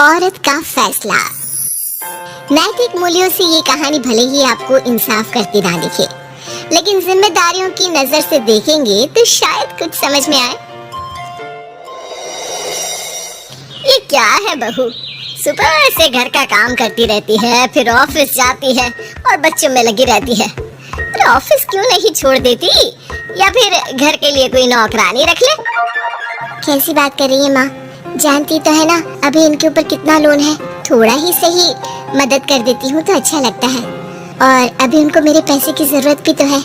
औरत का फैसला। नैतिक मूल्यों से ये कहानी भले ही आपको इंसाफ करती ना दिखे, लेकिन जिम्मेदारियों की नजर से देखेंगे तो शायद कुछ समझ में आए। ये क्या है बहू, सुबह से घर का काम करती रहती है, फिर ऑफिस जाती है और बच्चों में लगी रहती है। अरे ऑफिस क्यों नहीं छोड़ देती, या फिर घर के लिए कोई नौकरानी रख ले। कैसी बात कर रही है माँ, जानती तो है ना अभी इनके ऊपर कितना लोन है। थोड़ा ही सही मदद कर देती हूँ तो अच्छा लगता है, और अभी उनको मेरे पैसे की जरूरत भी तो है।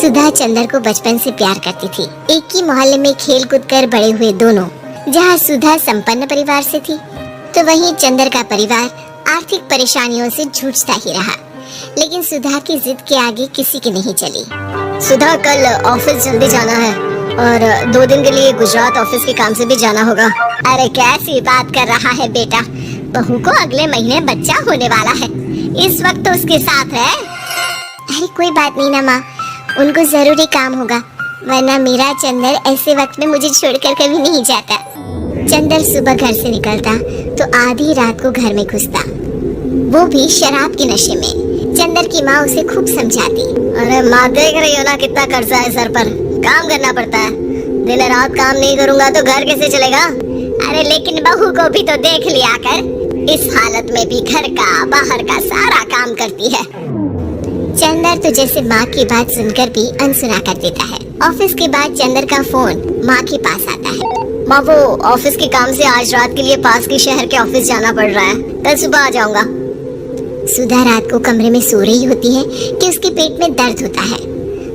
सुधा चंदर को बचपन से प्यार करती थी। एक ही मोहल्ले में खेल कूद कर बड़े हुए दोनों। जहाँ सुधा संपन्न परिवार से थी तो वहीं चंदर का परिवार आर्थिक परेशानियों से जूझता ही रहा। लेकिन सुधा की जिद के आगे किसी की नहीं चली। सुधा कल ऑफिस जल्दी जाना है और 2 दिन के लिए गुजरात ऑफिस के काम से भी जाना होगा। अरे कैसी बात कर रहा है बेटा, बहू को अगले महीने बच्चा होने वाला है, इस वक्त तो उसके साथ है। अरे कोई बात नहीं ना माँ, उनको जरूरी काम होगा, वरना मेरा चंदर ऐसे वक्त में मुझे छोड़कर कभी नहीं जाता। चंदर सुबह घर से निकलता तो आधी रात को घर में घुसता, वो भी शराब के नशे में। चंदर की माँ उसे खूब समझाती। अरे माँ देख रही हो ना कितना कर्जा है सर पर, काम करना पड़ता है, दिन रात काम नहीं करूँगा तो घर कैसे चलेगा। अरे लेकिन बहू को भी तो देख लिया कर, इस हालत में भी घर का बाहर का सारा काम करती है। चंदर तो जैसे माँ की बात सुनकर भी अनसुना कर देता है। ऑफिस के बाद चंदर का फोन माँ के पास आता है। माँ वो ऑफिस के काम से आज रात के लिए पास के शहर के ऑफिस जाना पड़ रहा है, कल सुबह आ जाऊंगा। सुधा रात को कमरे में सो रही होती है कि उसके पेट में दर्द होता है।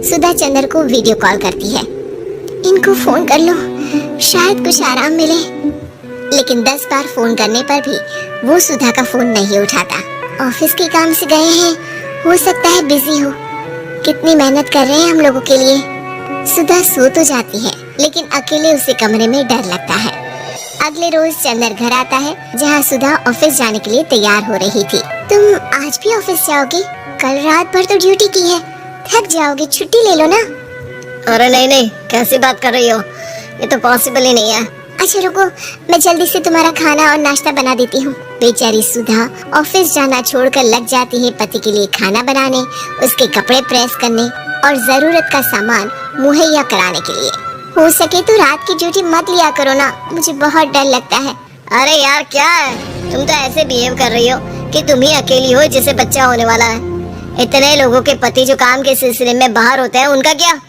सुधा चंदर को वीडियो कॉल करती है। इनको फोन कर लो, शायद कुछ आराम मिले। लेकिन 10 बार फोन करने पर भी वो सुधा का फोन नहीं उठाता। ऑफिस के काम से गए हैं, हो सकता है बिजी हो। कितनी मेहनत कर रहे हैं हम लोगों के लिए। सुधा सो तो जाती है, लेकिन अकेले उसे कमरे में डर लगता है। अगले रोज चंदर घर आता है, जहाँ सुधा ऑफिस जाने के लिए तैयार हो रही थी। तुम आज भी ऑफिस जाओगी? कल रात भर तो ड्यूटी की है, थक जाओगे, छुट्टी ले लो ना। अरे नहीं, कैसी बात कर रही हो, ये तो पॉसिबल ही नहीं है। अच्छा रुको, मैं जल्दी से तुम्हारा खाना और नाश्ता बना देती हूँ। बेचारी सुधा ऑफिस जाना छोड़कर लग जाती है पति के लिए खाना बनाने, उसके कपड़े प्रेस करने और जरूरत का सामान मुहैया कराने के लिए। हो सके तो रात की ड्यूटी मत लिया करो ना, मुझे बहुत डर लगता है। अरे यार क्या है, तुम तो ऐसे बिहेव कर रही हो कि तुम ही अकेली हो जिसे बच्चा होने वाला है। इतने लोगों के पति जो काम के सिलसिले में बाहर होते हैं, उनका क्या?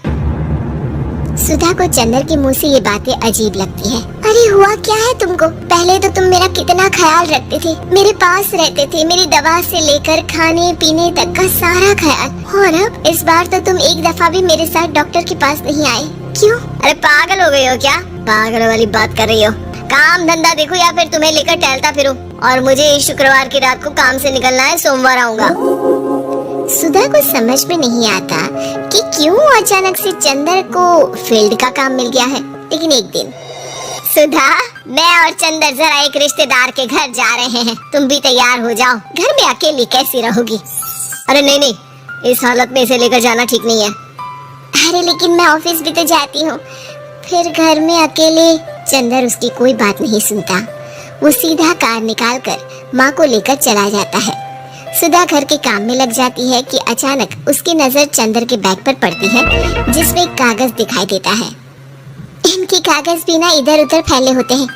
सुधा को चंदर के मुंह से ये बातें अजीब लगती है। अरे हुआ क्या है तुमको? पहले तो तुम मेरा कितना ख्याल रखते थे, मेरे पास रहते थे, मेरी दवा से लेकर खाने पीने तक का सारा ख्याल। और अब इस बार तो तुम एक दफा भी मेरे साथ डॉक्टर के पास नहीं आए, क्यों? अरे पागल हो गई हो क्या? पागल वाली बात कर रही हो। काम धंधा देखो या फिर तुम्हें लेकर टहलता फिरो। और मुझे शुक्रवार की रात को काम से निकलना है, सोमवार आऊंगा। सुधा को समझ में नहीं आता कि क्यों अचानक से चंदर को फील्ड का काम मिल गया है। लेकिन एक दिन, सुधा मैं और चंदर जरा एक रिश्तेदार के घर जा रहे हैं, तुम भी तैयार हो जाओ, घर में अकेली कैसी रहोगी? अरे नहीं, इस हालत में इसे लेकर जाना ठीक नहीं है। अरे लेकिन मैं ऑफिस भी तो जाती हूँ, फिर घर में अकेले। चंदर उसकी कोई बात नहीं सुनता, वो सीधा कार निकाल कर माँ को लेकर चला जाता है। सुधा घर के काम में लग जाती है कि अचानक उसकी नजर चंदर के बैग पर पड़ती है, जिसमें एक कागज दिखाई देता है। इनके कागज भी ना इधर उधर फैले होते हैं,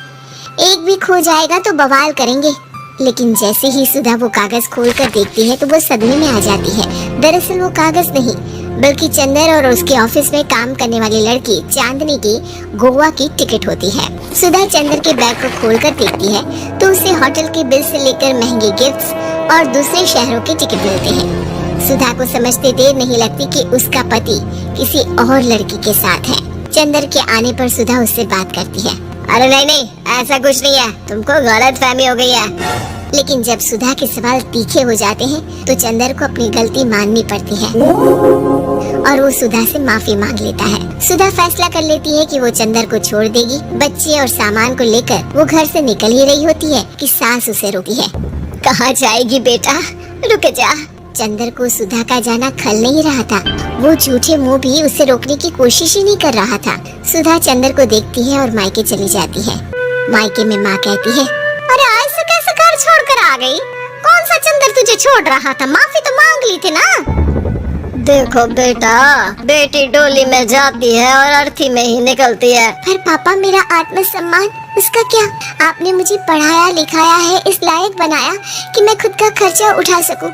एक भी खो जाएगा तो बवाल करेंगे। लेकिन जैसे ही सुधा वो कागज खोलकर देखती है तो वो सदमे में आ जाती है। दरअसल वो कागज नहीं, बल्कि चंदर और उसके ऑफिस में काम करने वाली लड़की चांदनी की गोवा की टिकट होती है। सुधा चंदर के बैग को खोलकर देखती है तो उसे होटल के बिल से लेकर महंगे गिफ्ट्स और दूसरे शहरों के टिकट मिलते हैं। सुधा को समझते देर नहीं लगती कि उसका पति किसी और लड़की के साथ है। चंदर के आने पर सुधा उससे बात करती है। अरे नहीं, ऐसा कुछ नहीं है, तुमको गलत फहमी हो गई है। लेकिन जब सुधा के सवाल तीखे हो जाते हैं तो चंदर को अपनी गलती माननी पड़ती है और वो सुधा से माफी मांग लेता है। सुधा फैसला कर लेती है कि वो चंदर को छोड़ देगी। बच्चे और सामान को लेकर वो घर से निकल ही रही होती है कि सास उसे रोकी है। कहाँ जाएगी बेटा, रुक जा। चंदर को सुधा का जाना खल नहीं रहा था, वो झूठे मुंह भी उसे रोकने की कोशिश ही नहीं कर रहा था। सुधा चंदर को देखती है और मायके चली जाती है। मायके में माँ कहती है, अरे आज से गई? कौन सा चंदर तुझे छोड़ रहा था? माफी तो मांग ली थी ना। देखो बेटा, बेटी डोली में जाती है और अर्थी में ही निकलती है। पर पापा, मेरा आत्मसम्मान, उसका क्या? आपने मुझे पढ़ाया लिखाया है, इस लायक बनाया कि मैं खुद का खर्चा उठा सकूं,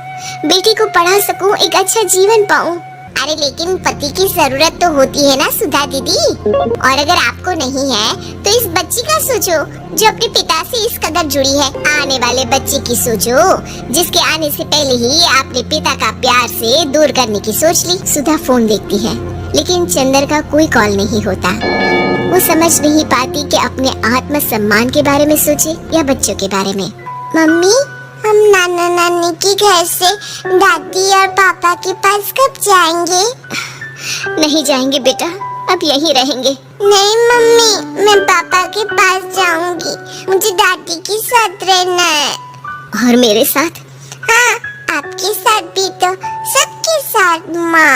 बेटी को पढ़ा सकूं, एक अच्छा जीवन पाऊं। अरे लेकिन पति की जरूरत तो होती है ना सुधा दीदी, और अगर आपको नहीं है तो इस बच्ची का सोचो जो अपने पिता से इस कदर जुड़ी है। आने वाले बच्चे की सोचो जिसके आने से पहले ही आपने पिता का प्यार से दूर करने की सोच ली। सुधा फोन देखती है लेकिन चंदर का कोई कॉल नहीं होता। वो समझ नहीं पाती कि अपने आत्मसम्मान के बारे में सोचे या बच्चों के बारे में। मम्मी, हम नाना नानी के घर से दादी और पापा के पास कब जाएंगे? नहीं जाएंगे बेटा, अब यहीं रहेंगे। नहीं मम्मी, मैं पापा के पास जाऊंगी, मुझे दादी के साथ रहना है। और मेरे साथ? हाँ, आपके साथ भी तो, सबके साथ माँ।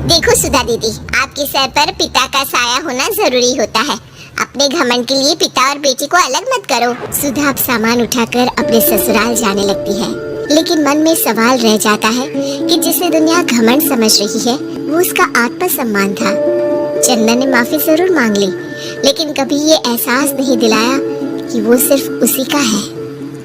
देखो सुधा दीदी, आपके सर पर पिता का साया होना जरूरी होता है। अपने घमंड के लिए पिता और बेटी को अलग मत करो। सुधा अब सामान उठाकर अपने ससुराल जाने लगती है, लेकिन मन में सवाल रह जाता है कि जिसे दुनिया घमंड समझ रही है वो उसका आत्मसम्मान था। चंदन ने माफी जरूर मांग ली, लेकिन कभी ये एहसास नहीं दिलाया कि वो सिर्फ उसी का है।